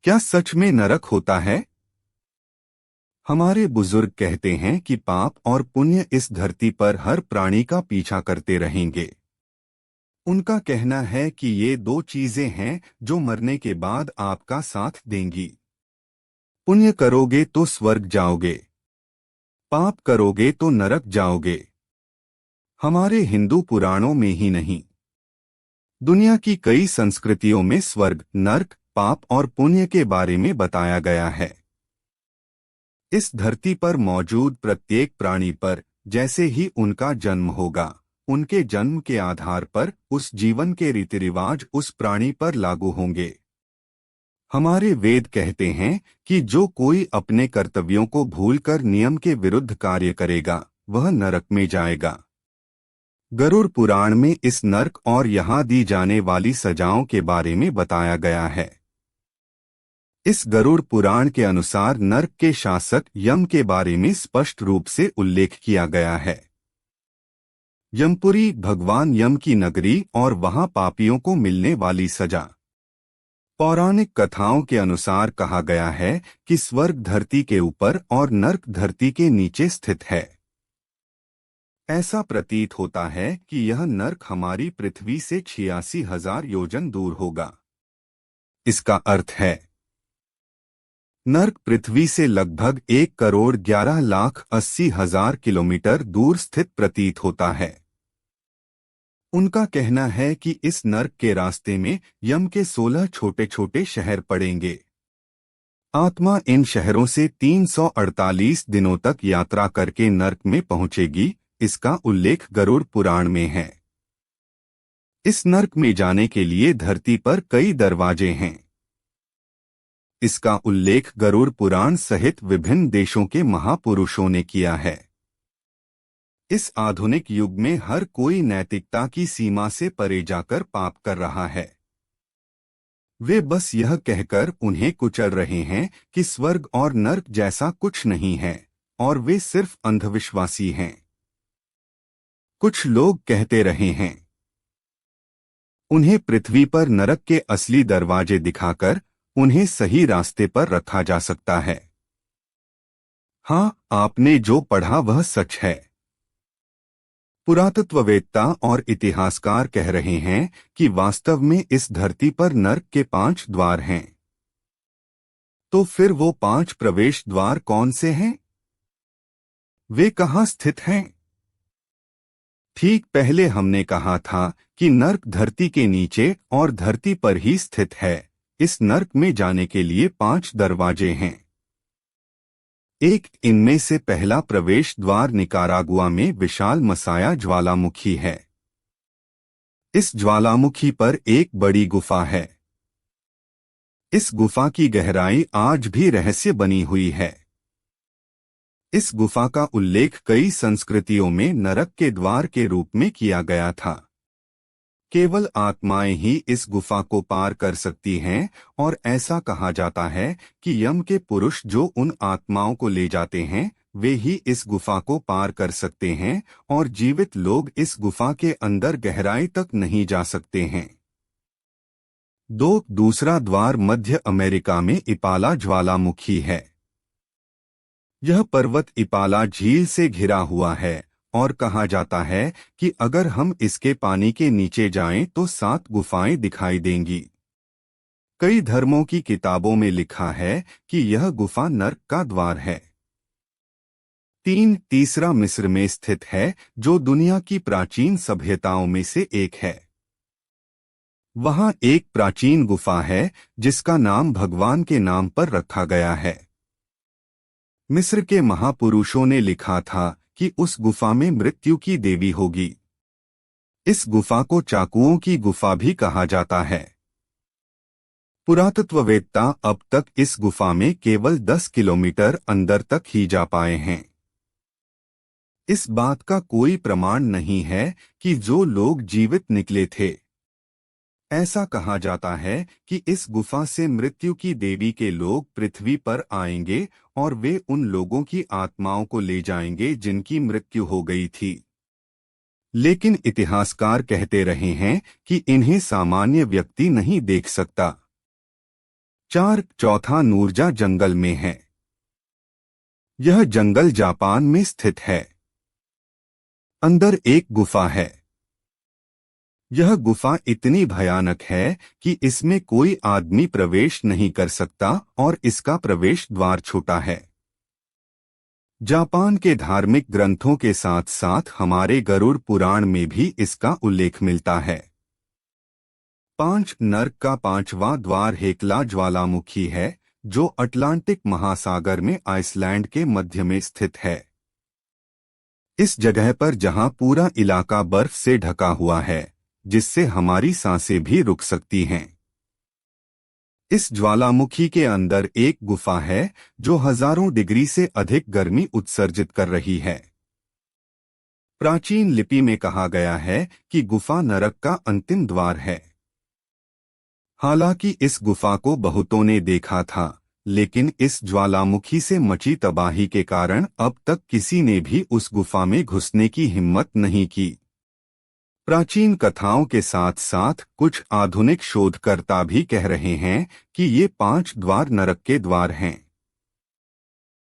क्या सच में नरक होता है? हमारे बुजुर्ग कहते हैं कि पाप और पुण्य इस धरती पर हर प्राणी का पीछा करते रहेंगे। उनका कहना है कि ये दो चीजें हैं जो मरने के बाद आपका साथ देंगी। पुण्य करोगे तो स्वर्ग जाओगे, पाप करोगे तो नरक जाओगे। हमारे हिंदू पुराणों में ही नहीं, दुनिया की कई संस्कृतियों में स्वर्ग, नरक, पाप और पुण्य के बारे में बताया गया है। इस धरती पर मौजूद प्रत्येक प्राणी पर जैसे ही उनका जन्म होगा, उनके जन्म के आधार पर उस जीवन के रीति रिवाज उस प्राणी पर लागू होंगे। हमारे वेद कहते हैं कि जो कोई अपने कर्तव्यों को भूलकर नियम के विरुद्ध कार्य करेगा, वह नरक में जाएगा। गरुड़ पुराण में इस नरक और यहाँ दी जाने वाली सजाओं के बारे में बताया गया है। इस गरुड़ पुराण के अनुसार नरक के शासक यम के बारे में स्पष्ट रूप से उल्लेख किया गया है। यमपुरी भगवान यम की नगरी और वहां पापियों को मिलने वाली सजा। पौराणिक कथाओं के अनुसार कहा गया है कि स्वर्ग धरती के ऊपर और नरक धरती के नीचे स्थित है। ऐसा प्रतीत होता है कि यह नरक हमारी पृथ्वी से 86,000 योजन दूर होगा। इसका अर्थ है नरक पृथ्वी से लगभग 1,11,80,000 किलोमीटर दूर स्थित प्रतीत होता है। उनका कहना है कि इस नरक के रास्ते में यम के 16 छोटे छोटे शहर पड़ेंगे। आत्मा इन शहरों से 348 दिनों तक यात्रा करके नरक में पहुंचेगी। इसका उल्लेख गरुड़ पुराण में है। इस नरक में जाने के लिए धरती पर कई दरवाजे हैं। इसका उल्लेख गरुड़ पुराण सहित विभिन्न देशों के महापुरुषों ने किया है। इस आधुनिक युग में हर कोई नैतिकता की सीमा से परे जाकर पाप कर रहा है। वे बस यह कहकर उन्हें कुचल रहे हैं कि स्वर्ग और नरक जैसा कुछ नहीं है, और वे सिर्फ अंधविश्वासी हैं। कुछ लोग कहते रहे हैं। उन्हें पृथ्वी पर नरक के असली दरवाजे दिखाकर उन्हें सही रास्ते पर रखा जा सकता है। हाँ, आपने जो पढ़ा वह सच है। पुरातत्ववेत्ता और इतिहासकार कह रहे हैं कि वास्तव में इस धरती पर नरक के 5 द्वार हैं। तो फिर वो 5 प्रवेश द्वार कौन से हैं? वे कहाँ स्थित हैं? ठीक पहले हमने कहा था कि नरक धरती के नीचे और धरती पर ही स्थित है। इस नरक में जाने के लिए 5 दरवाजे हैं। एक इनमें से पहला प्रवेश द्वार निकारागुआ में विशाल मसाया ज्वालामुखी है। इस ज्वालामुखी पर एक बड़ी गुफा है। इस गुफा की गहराई आज भी रहस्य बनी हुई है। इस गुफा का उल्लेख कई संस्कृतियों में नरक के द्वार के रूप में किया गया था। केवल आत्माएं ही इस गुफा को पार कर सकती हैं, और ऐसा कहा जाता है कि यम के पुरुष जो उन आत्माओं को ले जाते हैं, वे ही इस गुफा को पार कर सकते हैं, और जीवित लोग इस गुफा के अंदर गहराई तक नहीं जा सकते हैं। दूसरा द्वार मध्य अमेरिका में इपाला ज्वालामुखी है। यह पर्वत इपाला झील से घिरा हुआ है, और कहा जाता है कि अगर हम इसके पानी के नीचे जाएं तो 7 गुफाएं दिखाई देंगी। कई धर्मों की किताबों में लिखा है कि यह गुफा नरक का द्वार है। तीसरा मिस्र में स्थित है, जो दुनिया की प्राचीन सभ्यताओं में से एक है। वहां एक प्राचीन गुफा है जिसका नाम भगवान के नाम पर रखा गया है। मिस्र के महापुरुषों ने लिखा था कि उस गुफा में मृत्यु की देवी होगी। इस गुफा को चाकुओं की गुफा भी कहा जाता है। पुरातत्ववेत्ता अब तक इस गुफा में केवल 10 किलोमीटर अंदर तक ही जा पाए हैं। इस बात का कोई प्रमाण नहीं है कि जो लोग जीवित निकले थे। ऐसा कहा जाता है कि इस गुफा से मृत्यु की देवी के लोग पृथ्वी पर आएंगे, और वे उन लोगों की आत्माओं को ले जाएंगे जिनकी मृत्यु हो गई थी। लेकिन इतिहासकार कहते रहे हैं कि इन्हें सामान्य व्यक्ति नहीं देख सकता। चौथा नूरजा जंगल में है। यह जंगल जापान में स्थित है। अंदर एक गुफा है। यह गुफा इतनी भयानक है कि इसमें कोई आदमी प्रवेश नहीं कर सकता और इसका प्रवेश द्वार छोटा है। जापान के धार्मिक ग्रंथों के साथ साथ हमारे गरुड़ पुराण में भी इसका उल्लेख मिलता है। 5 नर्क का 5वां द्वार हेक्ला ज्वालामुखी है, जो अटलांटिक महासागर में आइसलैंड के मध्य में स्थित है। इस जगह पर जहां पूरा इलाका बर्फ से ढका हुआ है, जिससे हमारी सांसें भी रुक सकती हैं। इस ज्वालामुखी के अंदर एक गुफा है जो हजारों डिग्री से अधिक गर्मी उत्सर्जित कर रही है। प्राचीन लिपि में कहा गया है कि गुफा नरक का अंतिम द्वार है। हालांकि इस गुफा को बहुतों ने देखा था, लेकिन इस ज्वालामुखी से मची तबाही के कारण अब तक किसी ने भी उस गुफा में घुसने की हिम्मत नहीं की। प्राचीन कथाओं के साथ साथ कुछ आधुनिक शोधकर्ता भी कह रहे हैं कि ये 5 द्वार नरक के द्वार हैं।